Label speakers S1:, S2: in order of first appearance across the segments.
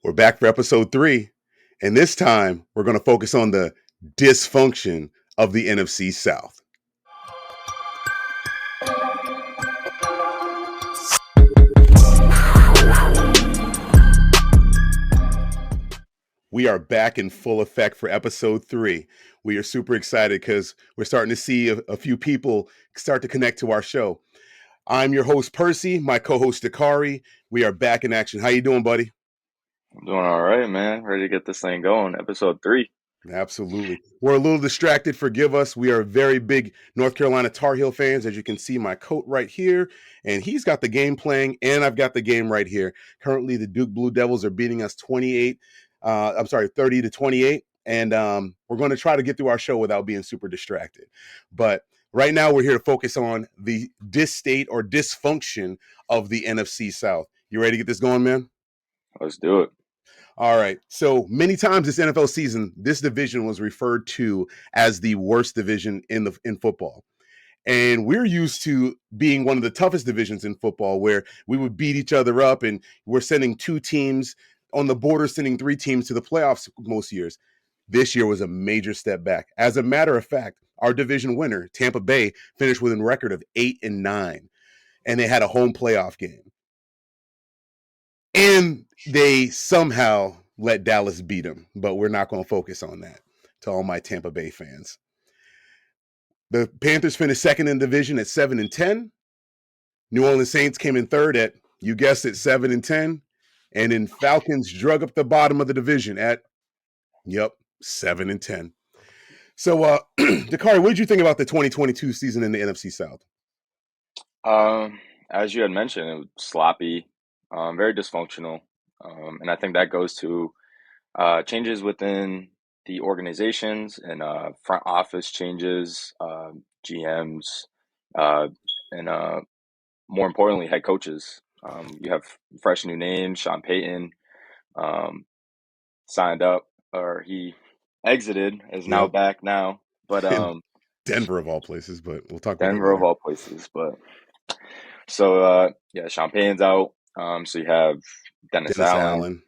S1: We're back for episode 3, and this time we're going to focus on the dysfunction of the NFC South. We are back in full effect for episode 3. We are super excited because we're starting to see a few people start to connect to our show. I'm your host, Percy, my co-host, Dakari. We are back in action. How you doing, buddy?
S2: I'm doing all right, man. Ready to get this thing going. Episode 3.
S1: Absolutely. We're a little distracted. Forgive us. We are very big North Carolina Tar Heel fans. As you can see, my coat right here, and he's got the game playing, and I've got the game right here. Currently, the Duke Blue Devils are beating us 30 to 28. And we're going to try to get through our show without being super distracted. But right now, we're here to focus on the disstate or dysfunction of the NFC South. You ready to get this going, man?
S2: Let's do it.
S1: All right. So many times this NFL season, this division was referred to as the worst division in football. And we're used to being one of the toughest divisions in football where we would beat each other up, and we're sending 2 teams on the border, sending 3 teams to the playoffs most years. This year was a major step back. As a matter of fact, our division winner, Tampa Bay, finished with a record of 8-9, and they had a home playoff game. And they somehow let Dallas beat them, but we're not going to focus on that. To all my Tampa Bay fans, the Panthers finished second in the division at 7-10. New Orleans Saints came in third at, you guessed it, 7-10, and then Falcons drug up the bottom of the division at, 7-10. So, Dakari, what did you think about the 2022 season in the NFC South?
S2: As you had mentioned, it was sloppy, very dysfunctional, and I think that goes to changes within the organizations and front office changes, GMs, and more importantly, head coaches. You have fresh new names. Sean Payton signed up, or he exited, is now
S1: Yep.
S2: back now. But
S1: In Denver of all places, but we'll talk about that
S2: Denver of
S1: later.
S2: all places. But so yeah, Champagne's out. So you have Dennis
S1: Dennis
S2: Allen,
S1: Allen.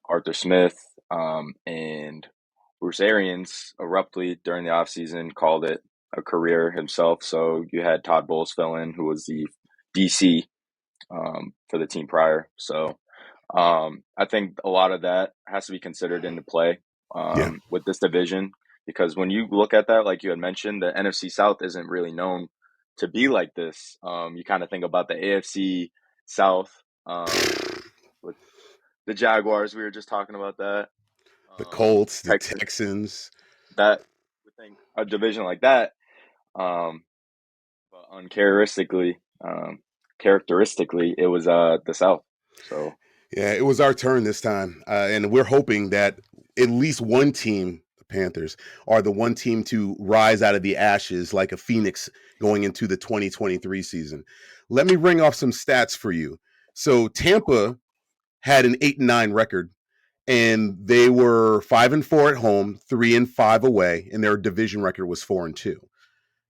S2: Arthur Smith, and Bruce Arians abruptly during the offseason called it a career himself. So you had Todd Bowles fill in, who was the DC for the team prior. So I think a lot of that has to be considered into play
S1: Yeah.
S2: with this division, because when you look at that, like you had mentioned, the NFC South isn't really known to be like this. You kind of think about the AFC South with the Jaguars. We were just talking about that.
S1: The Colts, the
S2: Texans.
S1: Texans.
S2: That would think a division like that, but characteristically, it was the South. So
S1: Yeah, it was our turn this time. And we're hoping that at least one team, the Panthers, are the one team to rise out of the ashes like a phoenix going into the 2023 season. Let me ring off some stats for you. So Tampa had an 8-9 record, and they were 5-4 at home, 3-5 away, and their division record was 4-2.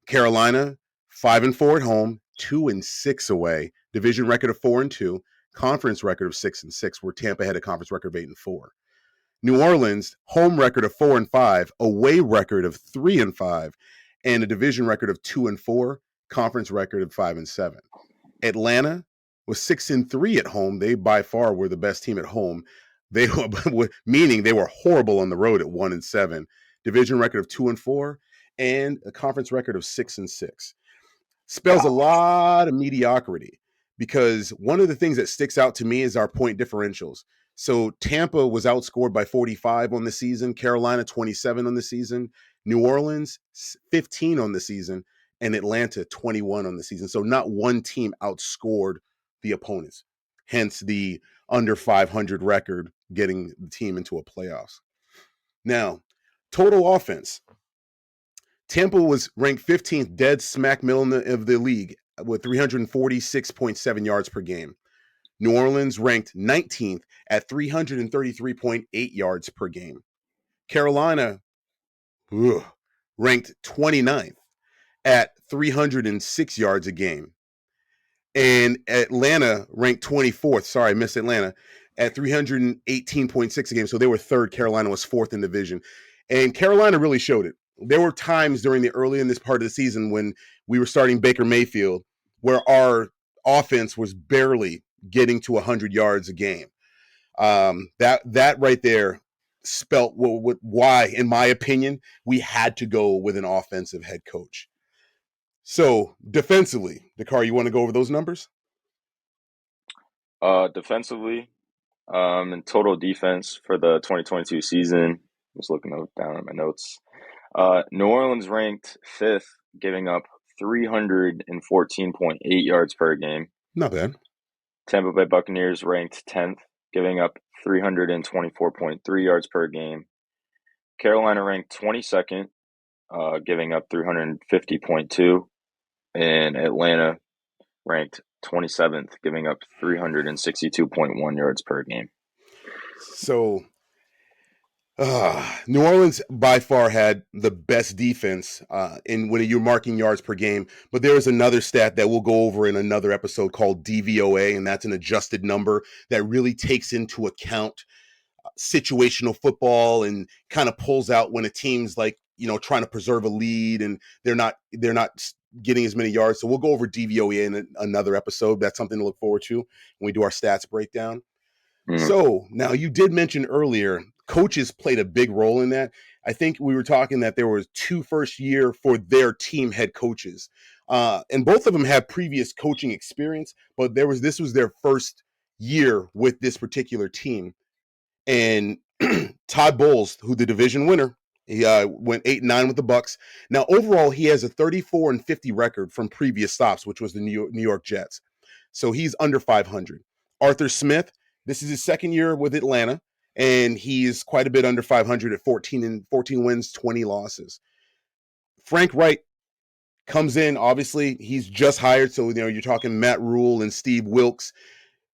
S1: Carolina, 5-4 at home, 2-6 away, division record of 4-2, conference record of 6-6, where Tampa had a conference record of 8-4. New Orleans, home record of 4-5, away record of 3-5, and a division record of 2-4, conference record of 5-7. Atlanta was 6-3 at home. They by far were the best team at home. They were, meaning they were horrible on the road at 1-7. Division record of 2-4 and a conference record of 6-6. Spells a lot of mediocrity, because one of the things that sticks out to me is our point differentials. So Tampa was outscored by 45 on the season, Carolina 27 on the season, New Orleans 15 on the season, and Atlanta 21 on the season. So not one team outscored the opponents, hence the under 500 record getting the team into a playoffs. Now, total offense. Tampa was ranked 15th, dead smack middle of the league with 346.7 yards per game. New Orleans ranked 19th at 333.8 yards per game. Carolina ranked 29th at 306 yards a game. And Atlanta ranked 24th. Sorry, I missed Atlanta. at 318.6 a game. So they were third. Carolina was fourth in division. And Carolina really showed it. There were times during the early in this part of the season when we were starting Baker Mayfield where our offense was barely getting to 100 yards a game. That right there spelt why, in my opinion, we had to go with an offensive head coach. So defensively, Dakar, you want to go over those numbers?
S2: Defensively, in total defense for the 2022 season, just looking down at my notes. New Orleans ranked fifth, giving up 314.8 yards per game.
S1: Not bad.
S2: Tampa Bay Buccaneers ranked 10th, giving up 324.3 yards per game. Carolina ranked 22nd, giving up 350.2. And Atlanta ranked 27th, giving up 362.1 yards per game.
S1: So New Orleans by far had the best defense in when you're marking yards per game. But there is another stat that we'll go over in another episode called DVOA, and that's an adjusted number that really takes into account situational football and kind of pulls out when a team's like, trying to preserve a lead and they're not getting as many yards. So we'll go over DVOA in another episode. That's something to look forward to when we do our stats breakdown.
S2: Mm.
S1: So now you did mention earlier, coaches played a big role in that. I think we were talking that there was 2 first year for their team head coaches. And both of them had previous coaching experience, but this was their first year with this particular team. And Todd Bowles, who the division winner, he went 8-9 with the Bucks. Now overall, he has a 34-50 record from previous stops, which was the New York Jets. So he's under 500. Arthur Smith, this is his second year with Atlanta, and he's quite a bit under 500 at 14 wins, 20 losses. Frank Reich comes in. Obviously, he's just hired, so you're talking Matt Rule and Steve Wilkes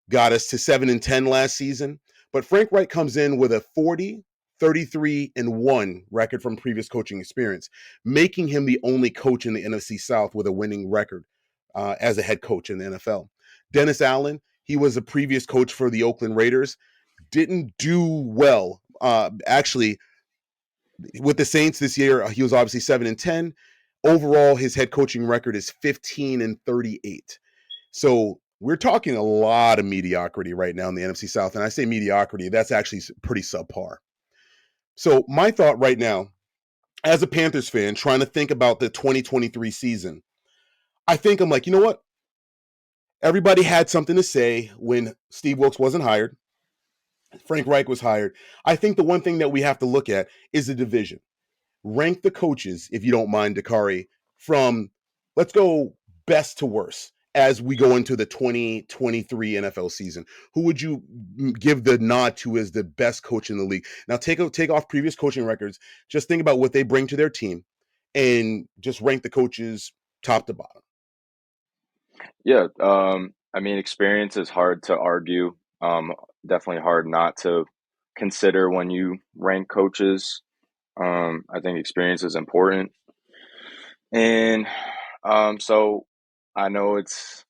S1: got us to 7-10 last season. But Frank Reich comes in with a 40-33-1 record from previous coaching experience, making him the only coach in the NFC South with a winning record as a head coach in the NFL. Dennis Allen, he was a previous coach for the Oakland Raiders, didn't do well. Actually, with the Saints this year, he was obviously 7-10. Overall, his head coaching record is 15-38. So we're talking a lot of mediocrity right now in the NFC South. And I say mediocrity, that's actually pretty subpar. So my thought right now, as a Panthers fan, trying to think about the 2023 season, I'm like, you know what? Everybody had something to say when Steve Wilkes wasn't hired. Frank Reich was hired. I think the one thing that we have to look at is the division. Rank the coaches, if you don't mind, Dakari, from, let's go best to worst as we go into the 2023 NFL season. Who would you give the nod to as the best coach in the league? Now, take off previous coaching records. Just think about what they bring to their team and just rank the coaches top to bottom.
S2: Yeah, I mean, experience is hard to argue. Definitely hard not to consider when you rank coaches. I think experience is important, and so I know it's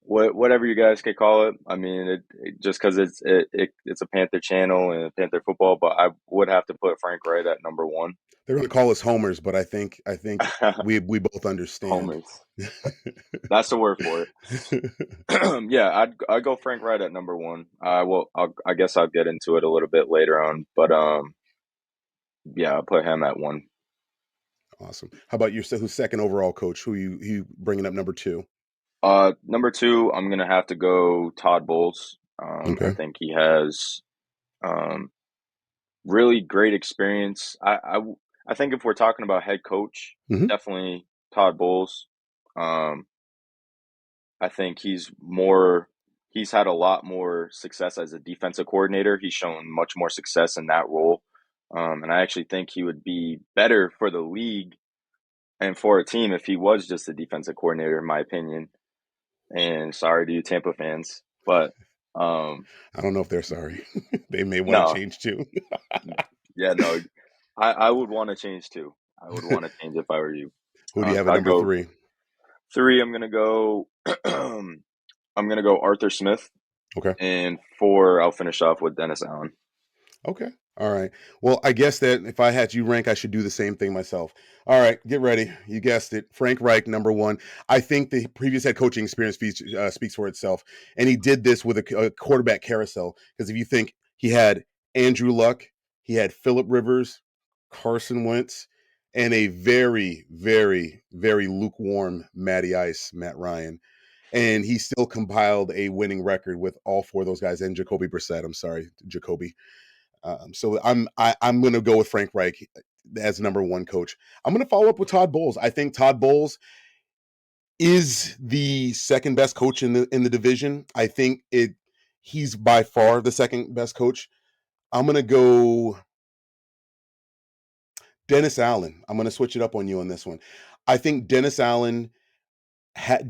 S2: whatever you guys could call it. I mean, just because it's a Panther channel and Panther football, but I would have to put Frank Wright at number one.
S1: They're going to call us homers, but I think we both understand.
S2: Homers, that's the word for it. Yeah, I'd go Frank Wright at number one. I guess I'll get into it a little bit later on, but yeah, I'll put him at one.
S1: Awesome. How about your who's second overall coach? Who you bringing up number two?
S2: Number two, I'm gonna have to go Todd Bowles. I
S1: Okay.
S2: think he has really great experience. I think if we're talking about head coach,
S1: Mm-hmm.
S2: definitely Todd Bowles. I think he's had a lot more success as a defensive coordinator. He's shown much more success in that role. And I actually think he would be better for the league and for a team if he was just a defensive coordinator, in my opinion. And sorry to you Tampa fans, but
S1: I don't know if they're sorry. They may want to
S2: no,
S1: change too.
S2: yeah, no, I would want to change too. I would want to change if I were you.
S1: Who do you have
S2: So
S1: at
S2: I'd
S1: number
S2: go
S1: three?
S2: three. I'm gonna go. I'm gonna go Arthur Smith.
S1: Okay.
S2: And four, I'll finish off with Dennis Allen.
S1: Okay. All right. Well, I guess that if I had you rank, I should do the same thing myself. All right. Get ready. You guessed it. Frank Reich, number one. I think the previous head coaching experience speaks for itself. And he did this with a quarterback carousel. Because if you think he had Andrew Luck, he had Phillip Rivers, Carson Wentz, and a very, very, very lukewarm Matty Ice, Matt Ryan. And he still compiled a winning record with all four of those guys and Jacoby Brissett. I'm sorry, Jacoby. I'm going to go with Frank Reich as number one coach. I'm going to follow up with Todd Bowles. I think Todd Bowles is the second best coach in the division. I think he's by far the second best coach. I'm going to go Dennis Allen. I'm going to switch it up on you on this one. I think Dennis Allen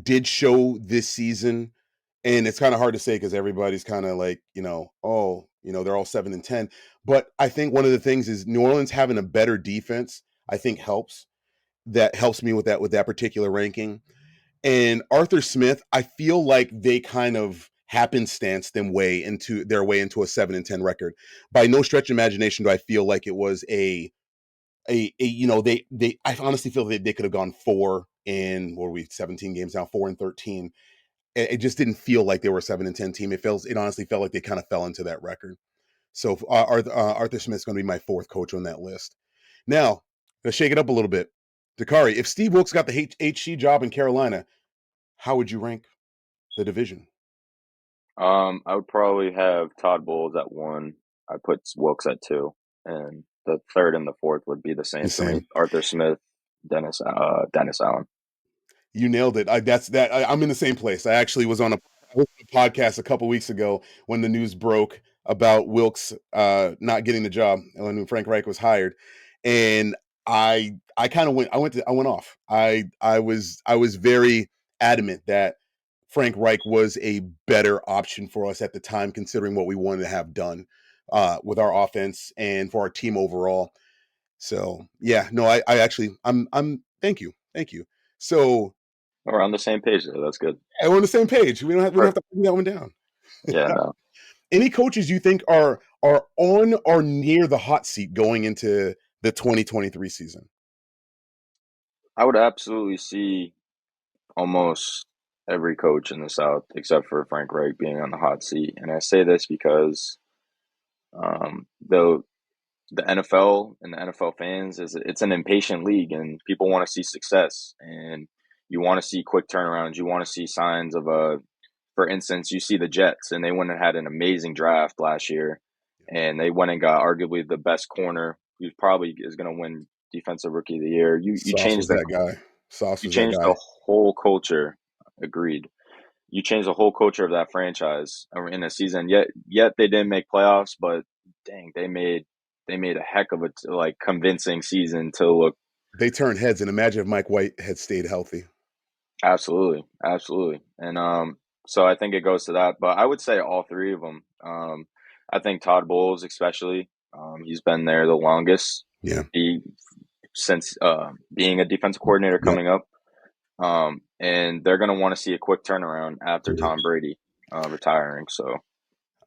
S1: did show this season, and it's kind of hard to say because everybody's kind of like, oh, they're all 7-10. But I think one of the things is New Orleans having a better defense, I think helps. That helps me with that particular ranking. And Arthur Smith, I feel like they kind of happenstance their way into a 7-10 record. By no stretch of imagination do I feel like it was they I honestly feel that they could have gone 4 in what are we 17 games now, 4-13. It just didn't feel like they were a 7-10 team. It honestly felt like they kind of fell into that record. So Arthur Smith's going to be my fourth coach on that list. Now, let's shake it up a little bit. Dakari, if Steve Wilkes got the HC job in Carolina, how would you rank the division?
S2: I would probably have Todd Bowles at one. I put Wilkes at two, and the third and the fourth would be the
S1: The
S2: same for me.
S1: same.
S2: Arthur Smith, Dennis Allen.
S1: You nailed it. I'm in the same place. I actually was on a podcast a couple weeks ago when the news broke about Wilkes not getting the job when Frank Reich was hired, and I kind of I went off. I was very adamant that Frank Reich was a better option for us at the time, considering what we wanted to have done with our offense and for our team overall. So yeah, no, I actually I'm thank you. So
S2: We're on the same page there. That's good.
S1: yeah, we're on the same page. We don't have
S2: Right.
S1: to bring that one down.
S2: Yeah, no.
S1: Any coaches you think are on or near the hot seat going into the 2023 season?
S2: I would absolutely see almost every coach in the South except for Frank Reich being on the hot seat. And I say this because though the NFL and the NFL fans it's an impatient league and people want to see success and you want to see quick turnarounds. You want to see signs of for instance, you see the Jets and they went and had an amazing draft last year and they went and got arguably the best corner who probably is going to win defensive rookie of the year.
S1: Sauce was that guy. Sauce
S2: You
S1: was that
S2: changed
S1: guy.
S2: the whole culture. Agreed. You changed the whole culture of that franchise in a season. Yet they didn't make playoffs, but dang, they made a heck of a like convincing season to look.
S1: They turned heads, and imagine if Mike White had stayed healthy.
S2: Absolutely, absolutely. And so I think it goes to that, but I would say all three of them. I think Todd Bowles, especially, he's been there the longest.
S1: Yeah.
S2: He since being a defensive coordinator
S1: Yep.
S2: coming up. And they're going to want to see a quick turnaround after
S1: Yeah.
S2: Tom Brady retiring. So,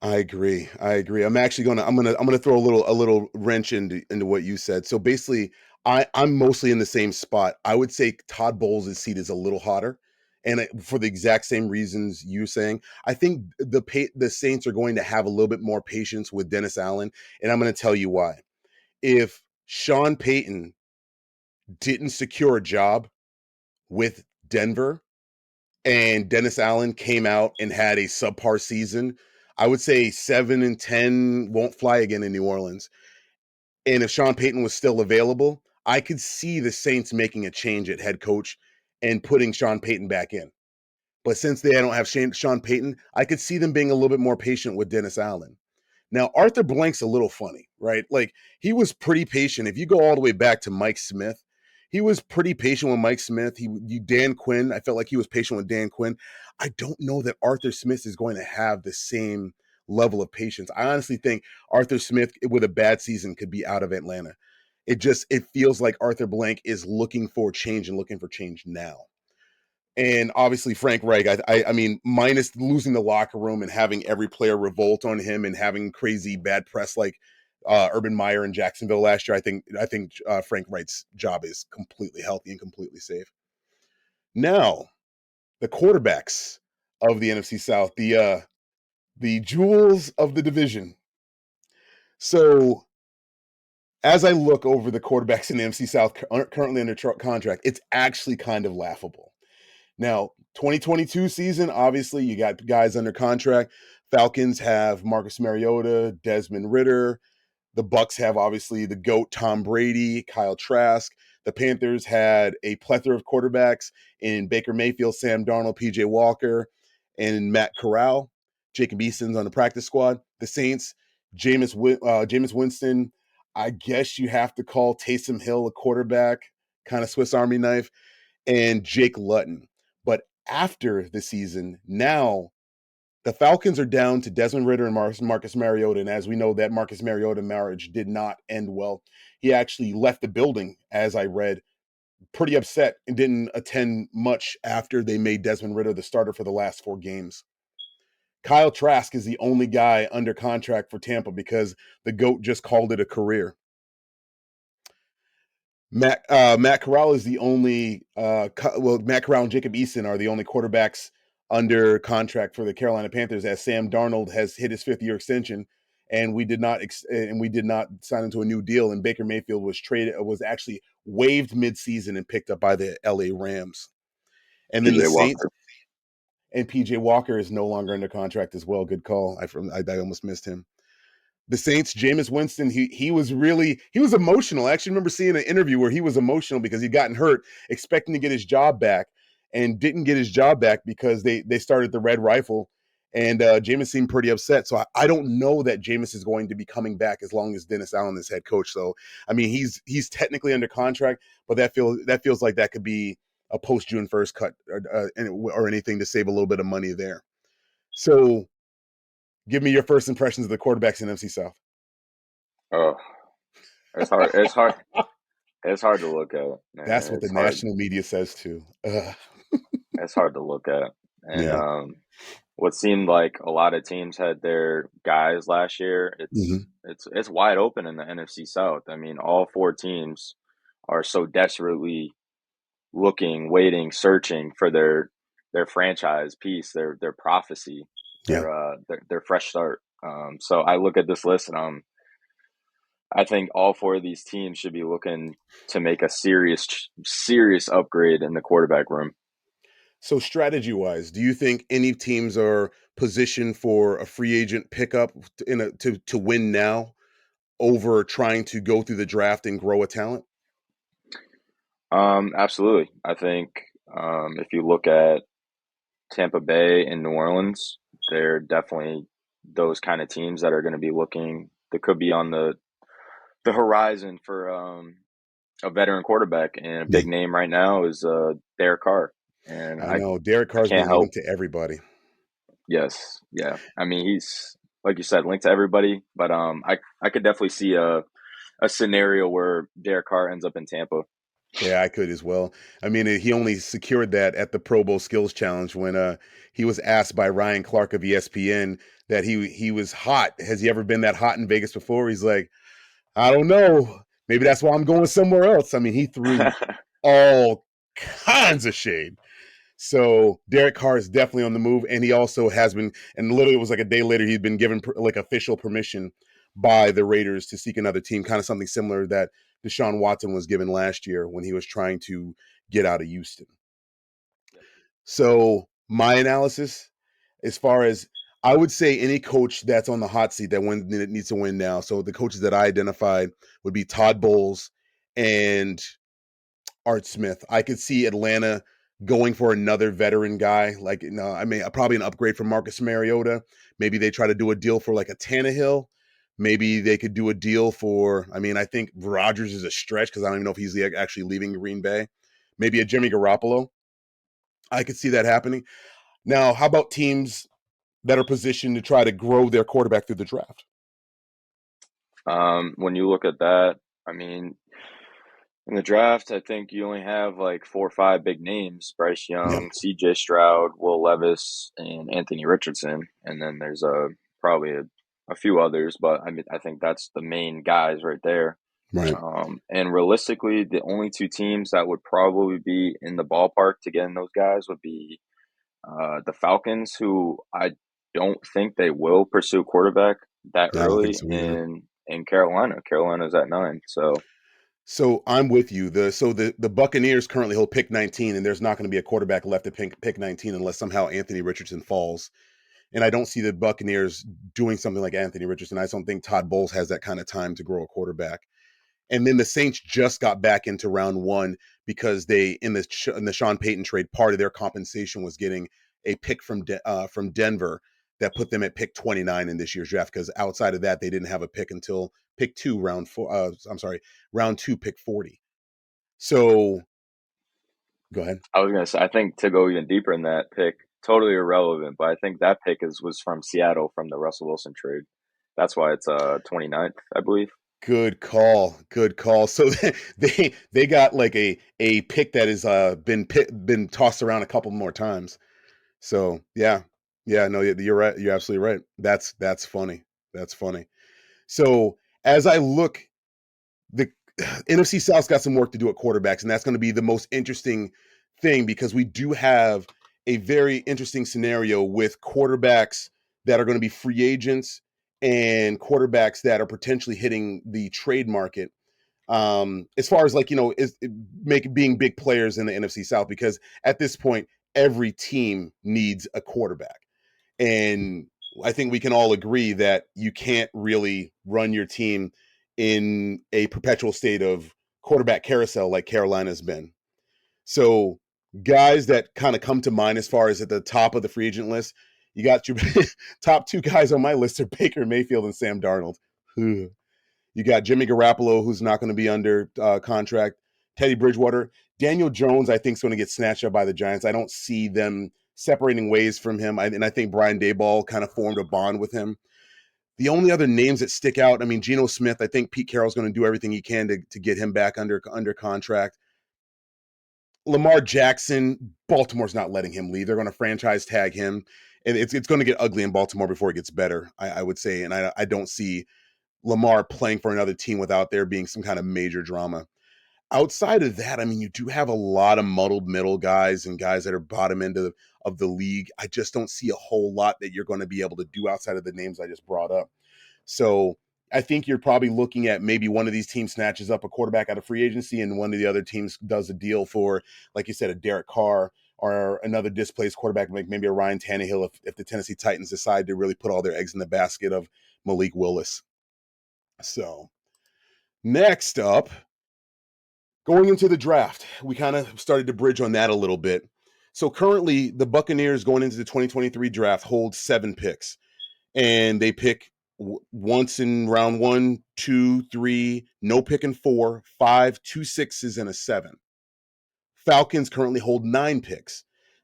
S1: I agree. I agree. I'm gonna throw a little wrench into what you said. So basically, I'm mostly in the same spot. I would say Todd Bowles' seat is a little hotter, and for the exact same reasons you're saying. I think the Saints are going to have a little bit more patience with Dennis Allen, and I'm going to tell you why. If Sean Payton didn't secure a job with Denver, and Dennis Allen came out and had a subpar season, I would say 7-10 won't fly again in New Orleans. And if Sean Payton was still available, I could see the Saints making a change at head coach and putting Sean Payton back in. But since they don't have Sean Payton, I could see them being a little bit more patient with Dennis Allen. Now, Arthur Blank's a little funny, right? Like, he was pretty patient. If you go all the way back to Mike Smith, he was pretty patient with Mike Smith. Dan Quinn, I felt like he was patient with Dan Quinn. I don't know that Arthur Smith is going to have the same level of patience. I honestly think Arthur Smith with a bad season could be out of Atlanta. It feels like Arthur Blank is looking for change and looking for change now. And obviously Frank Reich, I mean, minus losing the locker room and having every player revolt on him and having crazy bad press like Urban Meyer in Jacksonville last year, I think Frank Reich's job is completely healthy and completely safe. Now, the quarterbacks of the NFC South, the jewels of the division. So as I look over the quarterbacks in the NFC South currently under contract, it's actually kind of laughable. Now, 2022 season, obviously, you got guys under contract. Falcons have Marcus Mariota, Desmond Ritter. The Bucks have obviously the GOAT Tom Brady, Kyle Trask. The Panthers had a plethora of quarterbacks in Baker Mayfield, Sam Darnold, PJ Walker, and Matt Corral. Jacob Eason's on the practice squad. The Saints, Jameis Winston. I guess you have to call Taysom Hill a quarterback, kind of Swiss Army knife, and Jake Luton. But after the season, now the Falcons are down to Desmond Ritter and Marcus Mariota. And as we know, that Marcus Mariota marriage did not end well. He actually left the building, as I read, pretty upset and didn't attend much after they made Desmond Ritter the starter for the last 4 games. Kyle Trask is the only guy under contract for Tampa because the GOAT just called it a career. Matt Corral is the only Matt Corral and Jacob Eason are the only quarterbacks under contract for the Carolina Panthers, as Sam Darnold has hit his 5th-year extension, and we did not sign into a new deal. And Baker Mayfield was actually waived midseason and picked up by the LA Rams. And then the
S2: PJ
S1: Saints
S2: Walker.
S1: and PJ Walker is no longer under contract as well. Good call. I almost missed him. The Saints, Jameis Winston, he was emotional. I actually remember seeing an interview where he was emotional because he'd gotten hurt, expecting to get his job back, and didn't get his job back because they started the Red Rifle, and Jameis seemed pretty upset. So I don't know that Jameis is going to be coming back as long as Dennis Allen is head coach. So I mean, he's technically under contract, but that feels like that could be a post June 1st cut or anything to save a little bit of money there. So give me your first impressions of the quarterbacks in NFC South.
S2: Oh, it's hard. It's hard. It's hard to look at,
S1: That's
S2: man.
S1: what the national media says too. Ugh.
S2: It's hard to look at. And
S1: Yeah.
S2: what seemed like a lot of teams had their guys last year,
S1: Hmm.
S2: it's wide open in the NFC South. I mean, all 4 teams are so desperately looking, waiting, searching for their franchise piece, their prophecy,
S1: Yeah.
S2: their fresh start. So I look at this list and I think all 4 of these teams should be looking to make a serious upgrade in the quarterback room.
S1: So strategy wise, do you think any teams are positioned for a free agent pickup to win now over trying to go through the draft and grow a talent?
S2: Absolutely. I think if you look at Tampa Bay and New Orleans, they're definitely those kind of teams that are going to be looking. That could be on the horizon for a veteran quarterback, and a
S1: Yeah.
S2: big name right now is Derek Carr. And
S1: I know Derek
S2: I
S1: Carr's
S2: can't
S1: being
S2: help.
S1: linked to everybody.
S2: Yes, yeah. I mean, he's like you said, linked to everybody, but I could definitely see a scenario where Derek Carr ends up in Tampa.
S1: Yeah, I could as well. I mean, he only secured that at the Pro Bowl Skills Challenge when he was asked by Ryan Clark of ESPN that he was hot. Has he ever been that hot in Vegas before? He's like, I don't know. Maybe that's why I'm going somewhere else. I mean, he threw all kinds of shade. So Derek Carr is definitely on the move, and he also has been. And literally, it was like a day later, he'd been given like official permission by the Raiders to seek another team, kind of something similar that Deshaun Watson was given last year when he was trying to get out of Houston. So my analysis, as far as I would say, any coach that's on the hot seat that needs to win now. So the coaches that I identified would be Todd Bowles and Art Smith. I could see Atlanta going for another veteran guy, like I mean, probably an upgrade from Marcus Mariota. Maybe they try to do a deal for like a Tannehill. Maybe they could do a deal for. I mean, I think Rodgers is a stretch because I don't even know if he's actually leaving Green Bay. Maybe a Jimmy Garoppolo. I could see that happening. Now, how about teams that are positioned to try to grow their quarterback through the draft?
S2: When you look at that, I mean, In the draft, I think you only have like 4 or 5 big names: Bryce
S1: Yeah,
S2: Young, C.J. Stroud, Will Levis, and Anthony Richardson. And then there's probably a few others, but I mean, I think that's the main guys right there.
S1: right.
S2: And realistically, the only two teams that would probably be in the ballpark to get in those guys would be the Falcons, who I don't think they will pursue quarterback that
S1: I don't think
S2: early,
S1: so either.
S2: in Carolina. Carolina's at 9, so
S1: So I'm with you. The Buccaneers currently hold pick 19, and there's not going to be a quarterback left at pick 19 unless somehow Anthony Richardson falls. And I don't see the Buccaneers doing something like Anthony Richardson. I just don't think Todd Bowles has that kind of time to grow a quarterback. And then the Saints just got back into round one because they in the Sean Payton trade, part of their compensation was getting a pick from Denver that put them at pick 29 in this year's draft. Because outside of that, they didn't have a pick until pick two, round four. I'm sorry, round two, pick 40. So go ahead.
S2: I was gonna say, I think to go even deeper in that pick, totally irrelevant, but I think that pick was from Seattle from the Russell Wilson trade. That's why it's 29th, I believe.
S1: Good call. Good call. So they got like a pick that has been tossed around a couple more times. So yeah, yeah, no, you're right. You're absolutely right. That's funny. That's funny. So as I look, the NFC South's got some work to do at quarterbacks, and that's going to be the most interesting thing because we do have a very interesting scenario with quarterbacks that are going to be free agents and quarterbacks that are potentially hitting the trade market. As far as like being big players in the NFC South, because at this point every team needs a quarterback. And I think we can all agree that you can't really run your team in a perpetual state of quarterback carousel like Carolina's been. So, guys that kind of come to mind as far as at the top of the free agent list, you got your top two guys on my list are Baker Mayfield and Sam Darnold. You got Jimmy Garoppolo, who's not going to be under contract. Teddy Bridgewater. Daniel Jones, I think, is going to get snatched up by the Giants. I don't see them separating ways from him. And I think Brian Daboll kind of formed a bond with him. The only other names that stick out, I mean, Geno Smith, I think Pete Carroll's going to do everything he can to get him back under contract. Lamar Jackson, Baltimore's not letting him leave. They're going to franchise tag him. And it's going to get ugly in Baltimore before it gets better, I would say. And I don't see Lamar playing for another team without there being some kind of major drama. Outside of that, I mean, you do have a lot of muddled middle guys and guys that are bottom end of the league. I just don't see a whole lot that you're going to be able to do outside of the names I just brought up. So I think you're probably looking at maybe one of these teams snatches up a quarterback out of free agency and one of the other teams does a deal for, like you said, a Derek Carr or another displaced quarterback, like maybe a Ryan Tannehill if the Tennessee Titans decide to really put all their eggs in the basket of Malik Willis. So next up, going into the draft, we kind of started to bridge on that a little bit. So currently, the Buccaneers going into the 2023 draft hold 7 picks, and they pick once in round 1, 2, 3, no pick in 4, 5, 2 sixes, and a 7. Falcons currently hold 9 picks.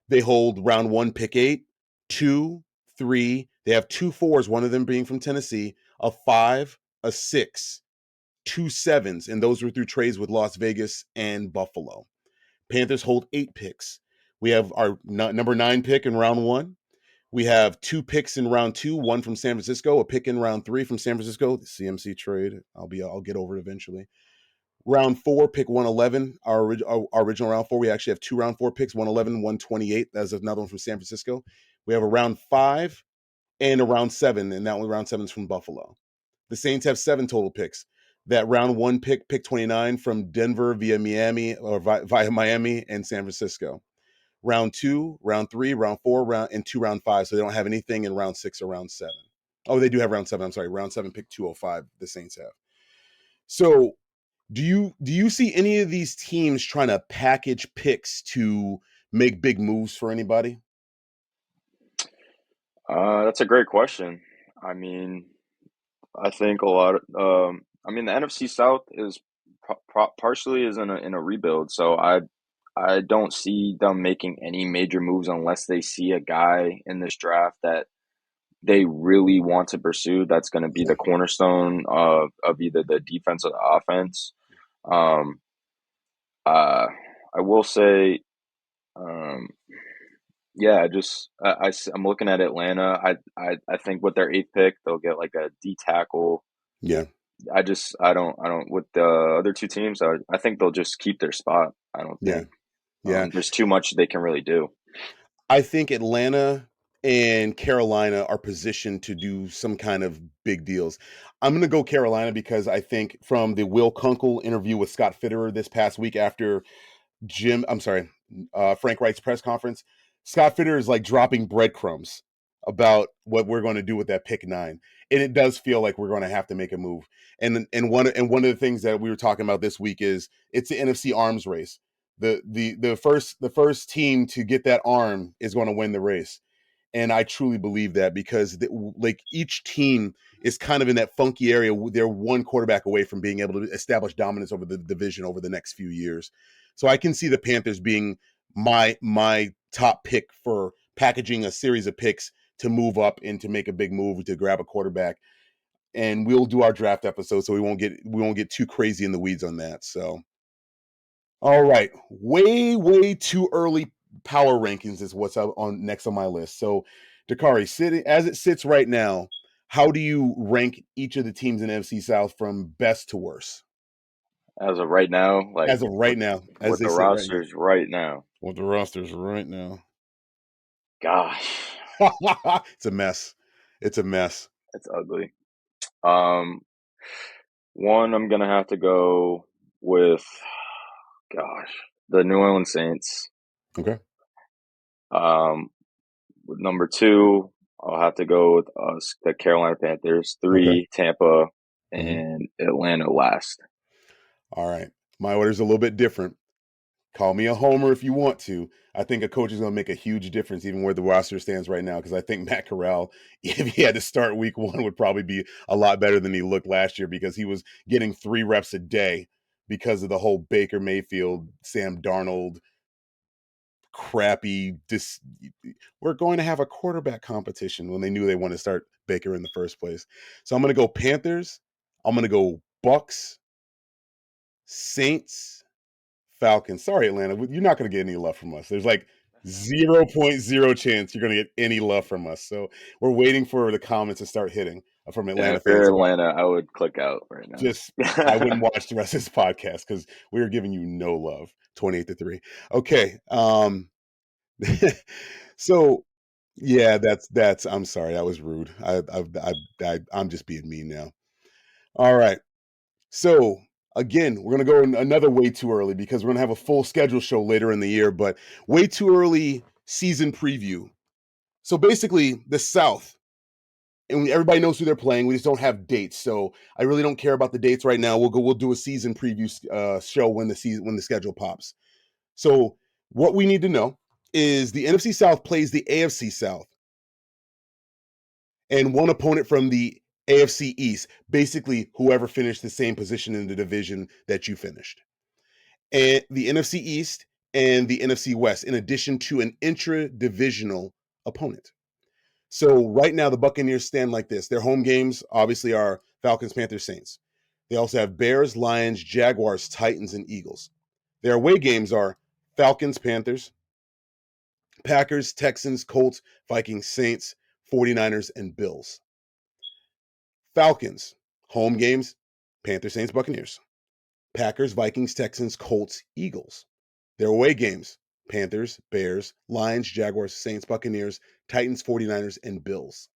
S1: They hold round 1, pick 8, 2, 3. They have 2 fours, one of them being from Tennessee, a 5, a 6, 2 sevens, and those were through trades with Las Vegas and Buffalo. Panthers hold 8 picks. We have our number 9 pick in round 1. We have 2 picks in round 2, one from San Francisco, a pick in round 3 from San Francisco, the CMC trade. I'll get over it eventually. Round 4, pick 111. Our original round 4, we actually have 2 round 4 picks, 111, 128. That's another one from San Francisco. We have a round 5 and a round 7, and that one round 7 is from Buffalo. The Saints have 7 total picks. That round 1 pick 29 from Denver via Miami or via Miami and San Francisco. Round 2, round 3, round 4, and 2 round 5. So they don't have anything in round 6 or round 7. Oh, they do have round 7. I'm sorry, round 7 pick 205. The Saints have. So do you see any of these teams trying to package picks to make big moves for anybody?
S2: That's a great question. I mean, I think a lot. I mean, the NFC South is partially is in a rebuild, so I don't see them making any major moves unless they see a guy in this draft that they really want to pursue. That's going to be
S1: Yeah.
S2: the cornerstone of either the defense or the offense. Um, I will say, um, yeah, I'm looking at Atlanta. I think with their eighth pick, they'll get like a D tackle.
S1: Yeah,
S2: I don't with the other two teams. I think they'll just keep their spot. I don't
S1: yeah,
S2: think
S1: yeah.
S2: there's too much they can really do.
S1: I think Atlanta and Carolina are positioned to do some kind of big deals. I'm going to go Carolina because I think from the Will Kunkel interview with Scott Fitterer this past week after Frank Wright's press conference, Scott Fitter is like dropping breadcrumbs about what we're going to do with that pick 9, and it does feel like we're going to have to make a move. And one of the things that we were talking about this week is it's the NFC arms race. The first team to get that arm is going to win the race, and I truly believe that because like each team is kind of in that funky area. They're one quarterback away from being able to establish dominance over the division over the next few years. So I can see the Panthers being my top pick for packaging a series of picks to move up and to make a big move to grab a quarterback. And we'll do our draft episode, so we won't get too crazy in the weeds on that. So all right, way too early power rankings is what's up on next on my list. So, Dakari, sitting as it sits right now, how do you rank each of the teams in NFC South from best to worst
S2: As of right now, like
S1: as of right now, as
S2: with
S1: they
S2: the
S1: sit right now?
S2: rosters right now,
S1: With the rosters right now,
S2: gosh,
S1: it's a mess. It's a mess.
S2: it's ugly. Um, One, I'm gonna have to go with, gosh, the New Orleans Saints.
S1: Okay.
S2: Um, with number two, I'll have to go with us, the Carolina Panthers.
S1: Okay.
S2: Three, Tampa,
S1: Hmm.
S2: and Atlanta last.
S1: All right. My order's a little bit different. Call me a homer if you want to. I think a coach is going to make a huge difference, even where the roster stands right now. Because I think Matt Corral, if he had to start week 1, would probably be a lot better than he looked last year because he was getting 3 reps a day because of the whole Baker Mayfield, Sam Darnold, crappy. We're going to have a quarterback competition when they knew they wanted to start Baker in the first place. So I'm going to go Panthers. I'm going to go Bucks, Saints, Falcons. Sorry, Atlanta. You're not going to get any love from us. There's like 0.0 chance you're going to get any love from us. So we're waiting for the comments to start hitting from
S2: Yeah,
S1: Atlanta
S2: if you're
S1: fans about
S2: Atlanta, I would click out right now.
S1: just I wouldn't watch the rest of this podcast because we are giving you no love. 28-3. Okay. So yeah, that's I'm sorry, that was rude. I'm just being mean now. All right. So again, we're gonna go in another way too early because we're gonna have a full schedule show later in the year, but way too early season preview. So basically, the South, and everybody knows who they're playing. We just don't have dates, so I really don't care about the dates right now. We'll do a season preview show when the schedule pops. So what we need to know is the NFC South plays the AFC South and one opponent from the AFC East, basically whoever finished the same position in the division that you finished. And the NFC East and the NFC West, in addition to an intra-divisional opponent. So right now, the Buccaneers stand like this. Their home games obviously are Falcons, Panthers, Saints. They also have Bears, Lions, Jaguars, Titans, and Eagles. Their away games are Falcons, Panthers, Packers, Texans, Colts, Vikings, Saints, 49ers, and Bills. Falcons, home games, Panthers, Saints, Buccaneers. Packers, Vikings, Texans, Colts, Eagles. Their away games, Panthers, Bears, Lions, Jaguars, Saints, Buccaneers, Titans, 49ers, and Bills.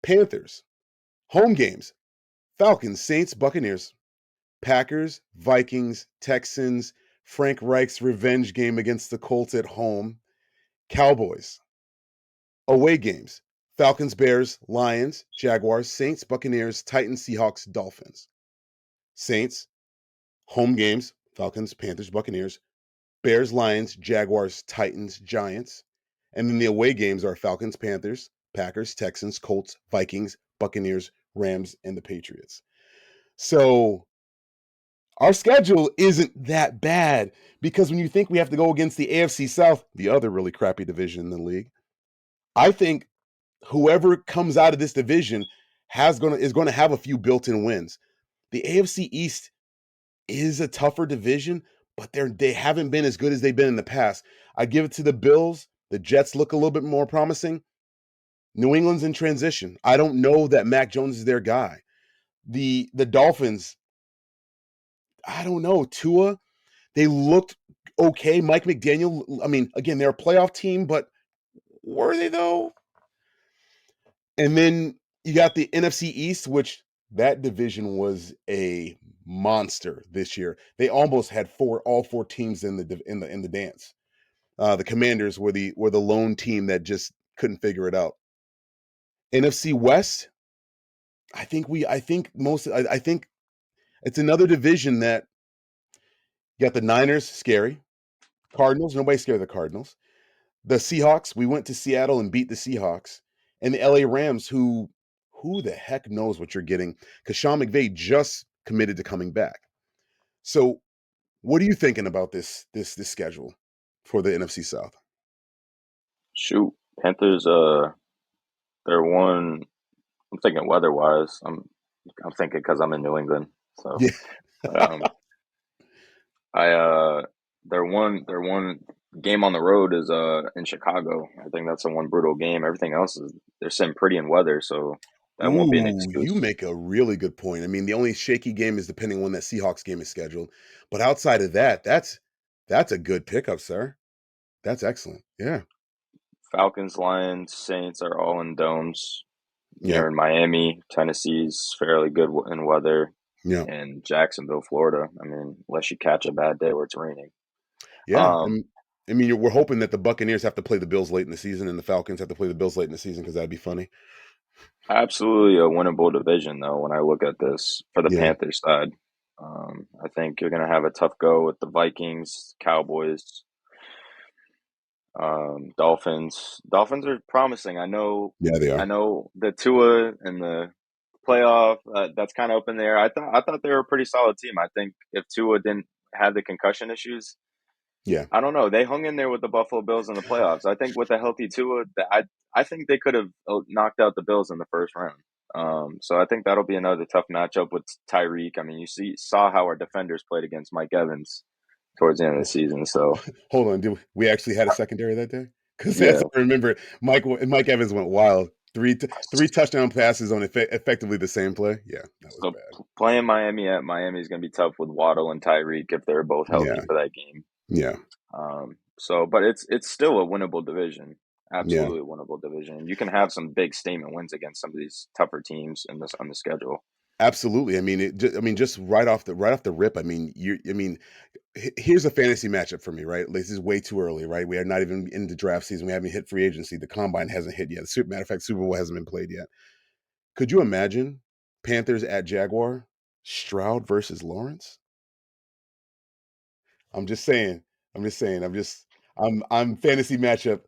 S1: Panthers, home games, Falcons, Saints, Buccaneers. Packers, Vikings, Texans, Frank Reich's revenge game against the Colts at home. Cowboys. Away games, Falcons, Bears, Lions, Jaguars, Saints, Buccaneers, Titans, Seahawks, Dolphins. Saints, home games, Falcons, Panthers, Buccaneers, Bears, Lions, Jaguars, Titans, Giants. And then the away games are Falcons, Panthers, Packers, Texans, Colts, Vikings, Buccaneers, Rams, and the Patriots. So our schedule isn't that bad because when you think we have to go against the AFC South, the other really crappy division in the league, I think whoever comes out of this division is going to have a few built-in wins. The AFC East is a tougher division, but they haven't been as good as they've been in the past. I give it to the Bills. The Jets look a little bit more promising. New England's in transition. I don't know that Mac Jones is their guy. The Dolphins, I don't know. Tua, they looked okay. Mike McDaniel, I mean, again, they're a playoff team, but were they though? And then you got the NFC East, which that division was a monster this year. They almost had all four teams in the dance. The Commanders were the lone team that just couldn't figure it out. NFC West, I think it's another division that you got the Niners, scary. Cardinals, nobody's scared of the Cardinals. The Seahawks, we went to Seattle and beat the Seahawks. And the LA Rams, who the heck knows what you're getting? Because Sean McVay just committed to coming back. So what are you thinking about this schedule for the NFC South?
S2: Shoot, Panthers. They're one. I'm thinking weather-wise. I'm thinking because I'm in New England. So,
S1: Yeah.
S2: but I their one game on the road is in Chicago. I think that's the one brutal game. Everything else is they're sitting pretty in weather, so that won't be an
S1: Ooh, you
S2: excuse.
S1: make a really good point. I mean, the only shaky game is depending on when that Seahawks game is scheduled. But outside of that, that's a good pickup, sir. That's excellent. Yeah.
S2: Falcons, Lions, Saints are all in domes.
S1: Yeah.
S2: You're in Miami. Tennessee's fairly good in weather,
S1: Yeah.
S2: and Jacksonville, Florida. I mean, unless you catch a bad day where it's raining.
S1: Yeah.
S2: Um,
S1: I mean, we're hoping that the Buccaneers have to play the Bills late in the season and the Falcons have to play the Bills late in the season because that'd be funny.
S2: Absolutely a winnable division, though, when I look at this for the
S1: Yeah.
S2: Panthers side. I think you're going to have a tough go with the Vikings, Cowboys, Dolphins. Dolphins are promising.
S1: Yeah, they
S2: I
S1: are.
S2: know the Tua and the playoff. That's kind of up in there. I thought they were a pretty solid team. I think if Tua didn't have the concussion issues,
S1: Yeah.
S2: I don't know. They hung in there with the Buffalo Bills in the playoffs. I think with a healthy Tua, I think they could have knocked out the Bills in the first round. So I think that'll be another tough matchup with Tyreek. I mean, saw how our defenders played against Mike Evans towards the end of the season. So
S1: Hold on. Did we actually had a secondary that day? Because as
S2: yeah,
S1: I remember, Mike Evans went wild. Three touchdown passes on effectively the same play. Yeah, that was
S2: so
S1: bad.
S2: playing Miami at Miami is going to be tough with Waddle and Tyreek if they're both healthy
S1: Yeah.
S2: for that game.
S1: Yeah.
S2: But it's still a winnable division.
S1: Yeah.
S2: Absolutely a winnable division. You can have some big statement wins against some of these tougher teams in this on the schedule.
S1: Absolutely. I mean, just right off the rip. I mean, here's a fantasy matchup for me, right? This is way too early, right? We are not even in the draft season. We haven't hit free agency. The combine hasn't hit yet. Matter of fact, Super Bowl hasn't been played yet. Could you imagine Panthers at Jaguar, Stroud versus Lawrence? I'm just saying. I'm just saying. I'm fantasy matchup.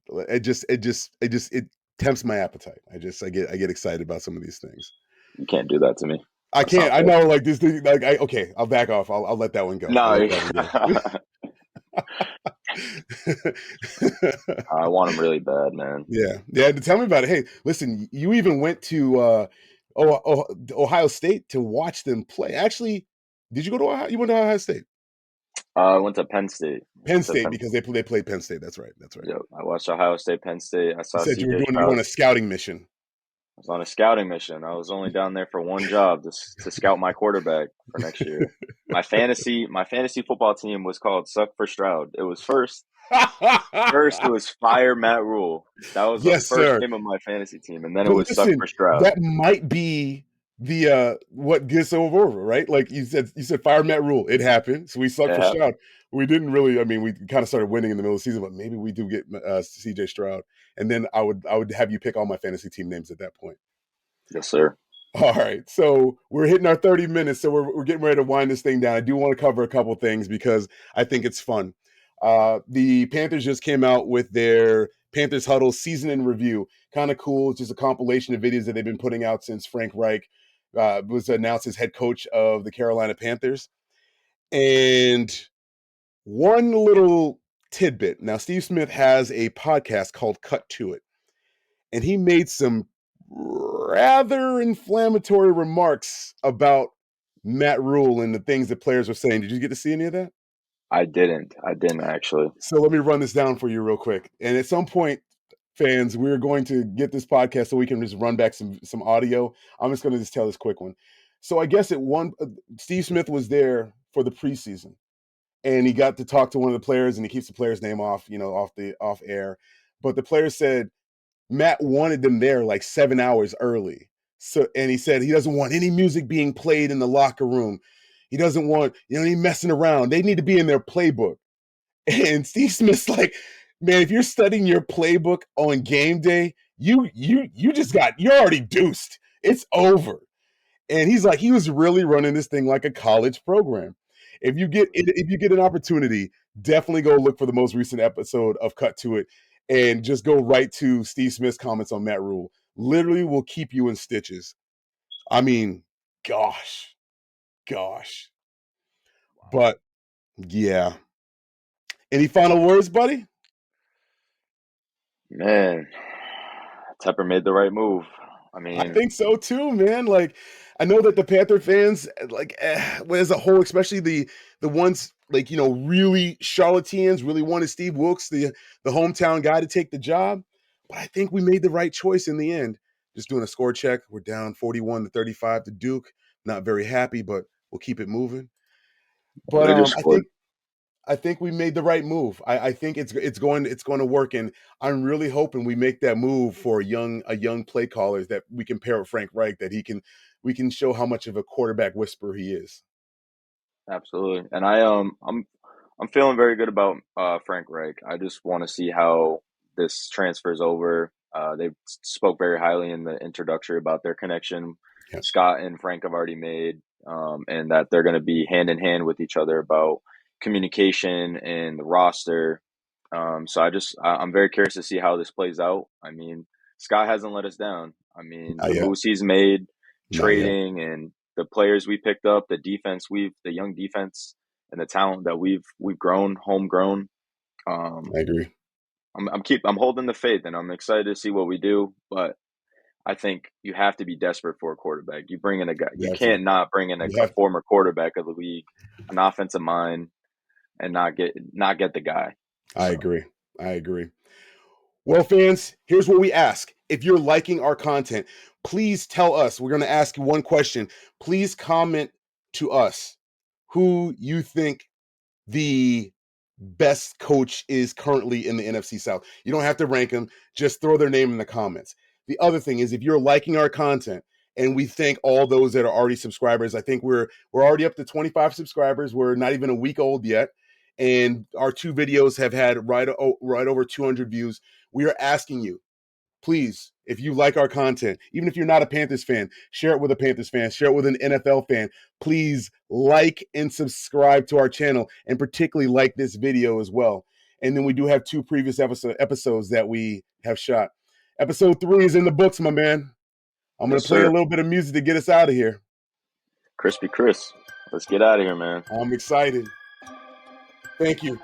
S1: It tempts my appetite. I get excited about some of these things.
S2: You can't do that to me.
S1: I
S2: That's
S1: can't.
S2: not
S1: I
S2: fair.
S1: know, like this thing. Like, okay, I'll back off. I'll let that one go. I'll
S2: No,
S1: let that one go.
S2: I want him really bad, man.
S1: Yeah, yeah. Tell me about it. Hey, listen, you even went to Ohio State to watch them play. Actually, did you go to Ohio? You went to Ohio State,
S2: I went to Penn State.
S1: Penn
S2: Went to
S1: State
S2: Penn.
S1: because they played Penn State. That's right. That's right.
S2: Yep, I watched Ohio State, Penn State. I
S1: You
S2: saw
S1: said
S2: C.J.
S1: you were
S2: Stroud.
S1: on a scouting mission.
S2: I was on a scouting mission. I was only down there for one job to scout my quarterback for next year. My fantasy football team was called Suck for Stroud. It was first it was fire Matt Rule. That was the
S1: Yes,
S2: first
S1: sir.
S2: name of my fantasy team, and then it
S1: But
S2: was Suck
S1: listen,
S2: for Stroud.
S1: that might be the what gets over, right? Like you said fire Matt Rule. It happened. So we suck
S2: It
S1: for
S2: happened.
S1: Stroud. We didn't really, I mean, we kind of started winning in the middle of the season, but maybe we do get CJ Stroud. And then I would have you pick all my fantasy team names at that point.
S2: Yes, sir.
S1: All right. So we're hitting our 30 minutes. So we're getting ready to wind this thing down. I do want to cover a couple things because I think it's fun. The Panthers just came out with their Panthers Huddle season in review. Kind of cool. It's just a compilation of videos that they've been putting out since Frank Reich was announced as head coach of the Carolina Panthers. And one little tidbit. Now, Steve Smith has a podcast called Cut to It, and he made some rather inflammatory remarks about Matt Rule and the things that players were saying. Did you get to see any of that?
S2: I didn't. I didn't actually.
S1: So let me run this down for you real quick. And at some point, fans, we're going to get this podcast so we can just run back some audio. I'm just going to just tell this quick one. So I guess Steve Smith was there for the preseason, and he got to talk to one of the players, and he keeps the player's name off air. But the player said Matt wanted them there like 7 hours early. So, and he said he doesn't want any music being played in the locker room. He doesn't want any messing around. They need to be in their playbook. And Steve Smith's like, man, if you're studying your playbook on game day, you're already deuced. It's over. And he's like, he was really running this thing like a college program. If you get an opportunity, definitely go look for the most recent episode of Cut to It and just go right to Steve Smith's comments on Matt Rule. Literally will keep you in stitches. I mean, gosh. But yeah. Any final words, buddy?
S2: Man, Tepper made the right move. I mean,
S1: I think so too, man. Like, I know that the Panther fans, like, as a whole, especially the ones like really Charlotteans, really wanted Steve Wilkes, the hometown guy, to take the job. But I think we made the right choice in the end. Just doing a score check, we're down 41-35 to Duke. Not very happy, but we'll keep it moving. But
S2: they just scored.
S1: I think we made the right move. I think it's going to work, and I'm really hoping we make that move for a young play caller that we can pair with Frank Reich, that we can show how much of a quarterback whisperer he is.
S2: Absolutely, and I'm feeling very good about Frank Reich. I just want to see how this transfers over. They spoke very highly in the introductory about their connection.
S1: Yeah.
S2: Scott and Frank have already made, and that they're going to be hand in hand with each other about communication and the roster. So I'm very curious to see how this plays out. I mean, Scott hasn't let us down. I mean, the moves he's made, trading, and the players we picked up, the young defense, and the talent that we've grown, homegrown.
S1: I agree.
S2: I'm holding the faith, and I'm excited to see what we do. But I think you have to be desperate for a quarterback. You bring in a guy. You can't not bring in a former quarterback of the league, an offensive mind, and not get the guy.
S1: I agree. Well, fans, here's what we ask. If you're liking our content, please tell us. We're going to ask you one question. Please comment to us who you think the best coach is currently in the NFC South. You don't have to rank them. Just throw their name in the comments. The other thing is, if you're liking our content, and we thank all those that are already subscribers. I think we're already up to 25 subscribers. We're not even a week old yet. And our 2 videos have had right over 200 views. We are asking you, please, if you like our content, even if you're not a Panthers fan, share it with a Panthers fan, share it with an NFL fan. Please like and subscribe to our channel, and particularly like this video as well. And then we do have 2 previous episodes that we have shot. Episode 3 is in the books, my man. I'm going to play a little bit of music to get us out of here.
S2: Crispy Chris, let's get out of here, man.
S1: I'm excited. Thank you.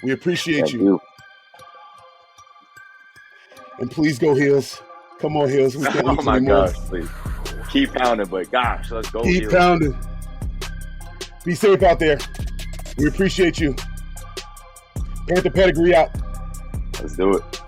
S1: We appreciate you. And please go Heels. Come on, Heels. We can't
S2: oh my gosh, please. Keep pounding, but gosh, let's go.
S1: Keep pounding. Be safe out there. We appreciate you. Panther Pedigree out.
S2: Let's do it.